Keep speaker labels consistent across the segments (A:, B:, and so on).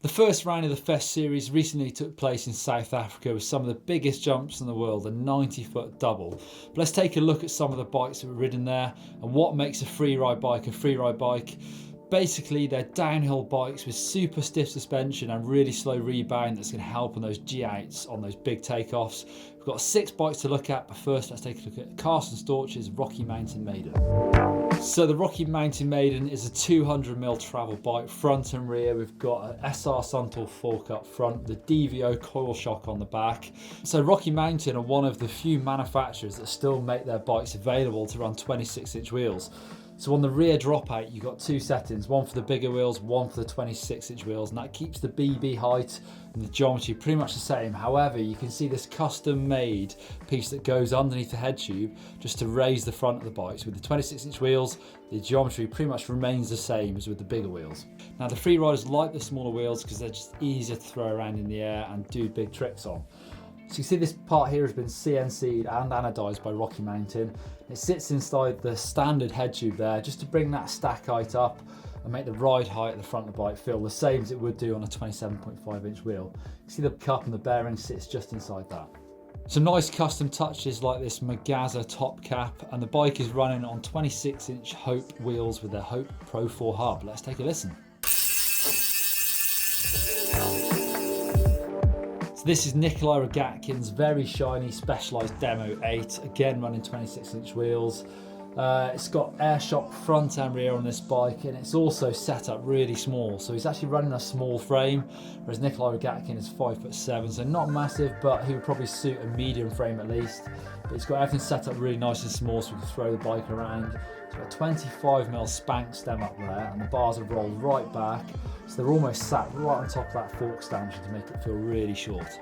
A: The first round of the Fest series recently took place in South Africa with some of the biggest jumps in the world, a 90-foot double. But let's take a look at some of the bikes that were ridden there and what makes a freeride bike a freeride bike. Basically, they're downhill bikes with super stiff suspension and really slow rebound that's going to help on those G-outs, on those big takeoffs. We've got 6 bikes to look at, but first let's take a look at Carson Storch's Rocky Mountain Maiden. So the Rocky Mountain Maiden is a 200mm travel bike, front and rear. We've got an SR Suntour fork up front, the DVO coil shock on the back. So Rocky Mountain are one of the few manufacturers that still make their bikes available to run 26-inch wheels. So on the rear dropout, you've got 2 settings, one for the bigger wheels, one for the 26-inch wheels, and that keeps the BB height and the geometry pretty much the same. However, you can see this custom-made piece that goes underneath the head tube just to raise the front of the bikes. With the 26-inch wheels, the geometry pretty much remains the same as with the bigger wheels. Now, the freeriders like the smaller wheels because they're just easier to throw around in the air and do big tricks on. So you see this part here has been CNC'd and anodized by Rocky Mountain. It sits inside the standard head tube there just to bring that stack height up and make the ride height at the front of the bike feel the same as it would do on a 27.5-inch wheel. You see the cup and the bearing sits just inside that. Some nice custom touches like this Magaza top cap, and the bike is running on 26-inch Hope wheels with their Hope Pro 4 hub. Let's take a listen. This is Nicholi Rogatkin's very shiny Specialized Demo 8, again running 26-inch wheels. It's got air shock front and rear on this bike, and it's also set up really small. So he's actually running a small frame, whereas Nicholi Rogatkin is 5'7", so not massive, but he would probably suit a medium frame at least. But it's got everything set up really nice and small so we can throw the bike around. It's got a 25mm spank stem up there, and the bars are rolled right back, so they're almost sat right on top of that fork stanchion to make it feel really short.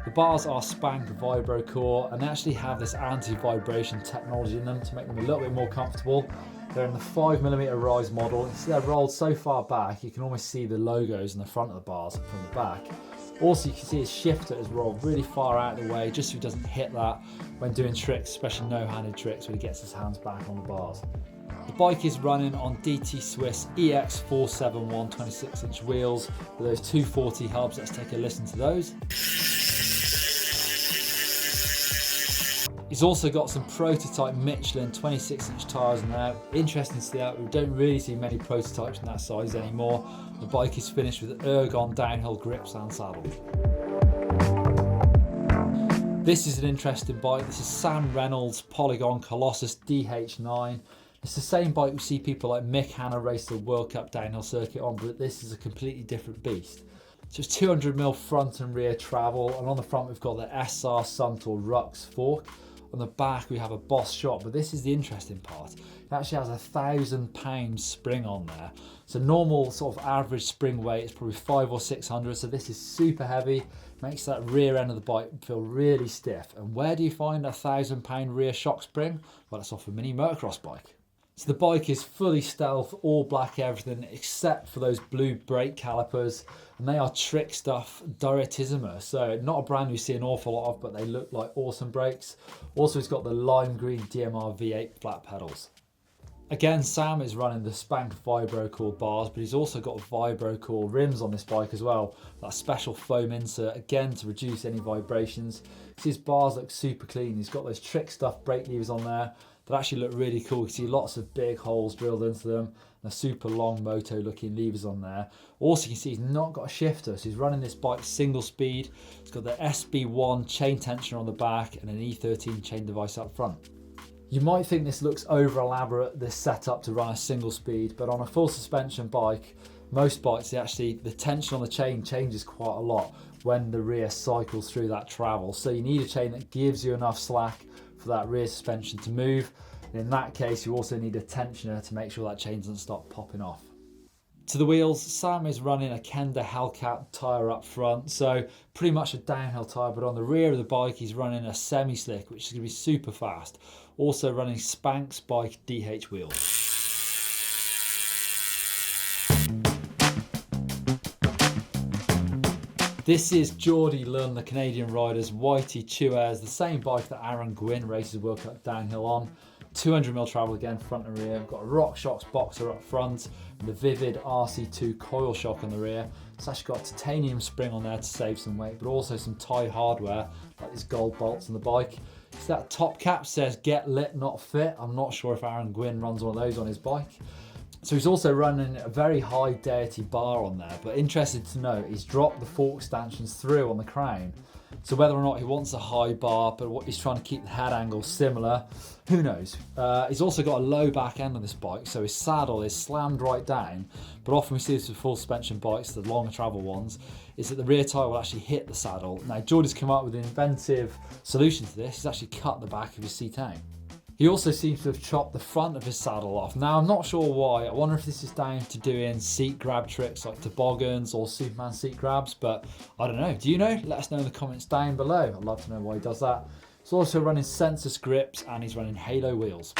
A: The bars are Spank Vibro Core, and they actually have this anti-vibration technology in them to make them a little bit more comfortable. They're in the 5mm rise model. You see they're rolled so far back you can almost see the logos in the front of the bars from the back. Also, you can see his shifter is rolled really far out of the way just so he doesn't hit that when doing tricks, especially no-handed tricks when he gets his hands back on the bars. The bike is running on DT Swiss EX471 26-inch wheels with those 240 hubs. Let's take a listen to those. He's also got some prototype Michelin 26-inch tyres in there. Interesting to see that. We don't really see many prototypes in that size anymore. The bike is finished with Ergon downhill grips and saddle. This is an interesting bike. This is Reynolds Polygon Colossus DH9. It's the same bike we see people like Mick Hanna race the World Cup downhill circuit on, but this is a completely different beast. So it's 200mm front and rear travel, and on the front we've got the SR Suntour Rux fork. On the back we have a Boss shot, but this is the interesting part. It actually has a 1,000-pound spring on there. So normal sort of average spring weight is probably 500 or 600, so this is super heavy, makes that rear end of the bike feel really stiff. And where do you find a 1,000-pound rear shock spring? Well, it's off a mini motocross bike. So the bike is fully stealth, all black everything except for those blue brake calipers, and they are Trick Stuff Directissima. So not a brand we see an awful lot of, but they look like awesome brakes. Also, it's got the lime green DMR V8 flat pedals. Again, Sam is running the Spank Vibro Core bars, but he's also got Vibro Core rims on this bike as well. That special foam insert, again to reduce any vibrations. See, his bars look super clean. He's got those Trick Stuff brake levers on there that actually look really cool. You can see lots of big holes drilled into them, and a super long moto looking levers on there. Also, you can see he's not got a shifter, so he's running this bike single speed. It's got the SB1 chain tensioner on the back and an E13 chain device up front. You might think this looks over elaborate, this setup to run a single speed, but on a full suspension bike, most bikes, the tension on the chain changes quite a lot when the rear cycles through that travel. So you need a chain that gives you enough slack for that rear suspension to move. And in that case, you also need a tensioner to make sure that chain doesn't stop popping off. To the wheels, Sam is running a Kenda Hellcat tyre up front, so pretty much a downhill tyre, but on the rear of the bike he's running a semi-slick, which is going to be super fast. Also running Spank Spike DH wheels. This is Jordie Lunn, the Canadian rider's Whitey Tues, the same bike that Aaron Gwynn races World Cup downhill on. 200mm travel again, front and rear. We've got a RockShox boxer up front, and the Vivid RC2 coil shock on the rear. It's actually got a titanium spring on there to save some weight, but also some Thai hardware, like these gold bolts on the bike. So that top cap says "Get Lit, Not Fit." I'm not sure if Aaron Gwynn runs one of those on his bike. So he's also running a very high deity bar on there, but interested to note, he's dropped the fork stanchions through on the crown. So whether or not he wants a high bar, but what he's trying to keep the head angle similar, who knows? He's also got a low back end on this bike, so his saddle is slammed right down, but often we see this with full suspension bikes, the longer travel ones, is that the rear tyre will actually hit the saddle. Now Jordie's come up with an inventive solution to this. He's actually cut the back of his seat out. He also seems to have chopped the front of his saddle off. Now I'm not sure why. I wonder if this is down to doing seat grab tricks like toboggans or Superman seat grabs, but I don't know. Do you know? Let us know in the comments down below. I'd love to know why he does that. He's also running Sensus grips and he's running Halo wheels.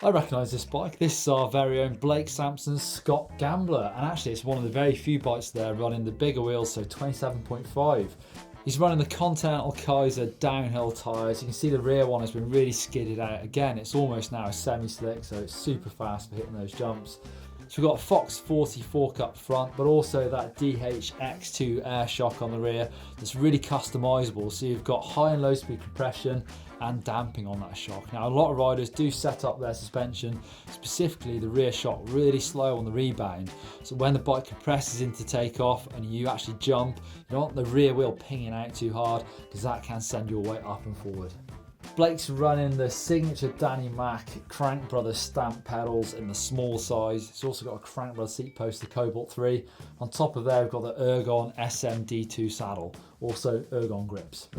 A: I recognise this bike. This is our very own Blake Sampson's Scott Gambler, and actually it's one of the very few bikes there running the bigger wheels, so 27.5. He's running the Continental Kaiser downhill tyres. You can see the rear one has been really skidded out. Again, it's almost now a semi-slick, so it's super fast for hitting those jumps. So we've got a Fox 40 fork up front, but also that DHX2 air shock on the rear that's really customizable. So you've got high and low speed compression and damping on that shock. Now a lot of riders do set up their suspension, specifically the rear shock, really slow on the rebound. So when the bike compresses into takeoff and you actually jump, you don't want the rear wheel pinging out too hard because that can send your weight up and forward. Blake's running the signature Danny Mac Crank Brothers stamp pedals in the small size. It's also got a Crank Brothers seat post, the Cobalt 3. On top of there, we've got the Ergon SMD2 saddle, also Ergon grips.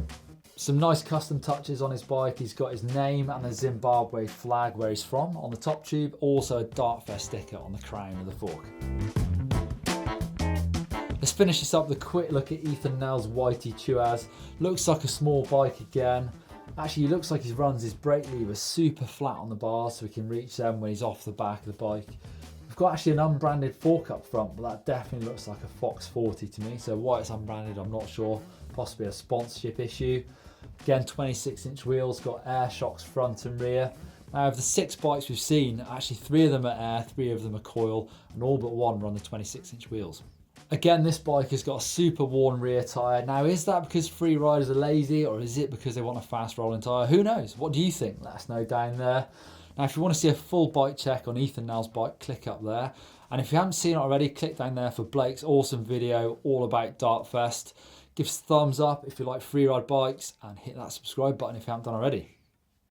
A: Some nice custom touches on his bike. He's got his name and the Zimbabwe flag where he's from on the top tube. Also a DarkFEST sticker on the crown of the fork. Let's finish this up with a quick look at Ethan Nell's Whitey Tues. Looks like a small bike again. Actually, he looks like he runs his brake levers super flat on the bars so he can reach them when he's off the back of the bike. We've got actually an unbranded fork up front, but that definitely looks like a Fox 40 to me. So why it's unbranded, I'm not sure. Possibly a sponsorship issue. Again, 26-inch wheels, got air shocks front and rear. Now of the 6 bikes we've seen, actually 3 of them are air, 3 of them are coil, and all but 1 run the 26-inch wheels. Again, this bike has got a super worn rear tyre. Now, is that because free riders are lazy, or is it because they want a fast rolling tyre? Who knows? What do you think? Let us know down there. Now, if you want to see a full bike check on Ethan Nell's bike, click up there. And if you haven't seen it already, click down there for Blake's awesome video all about DarkFEST. Give us a thumbs up if you like freeride bikes, and hit that subscribe button if you haven't done already.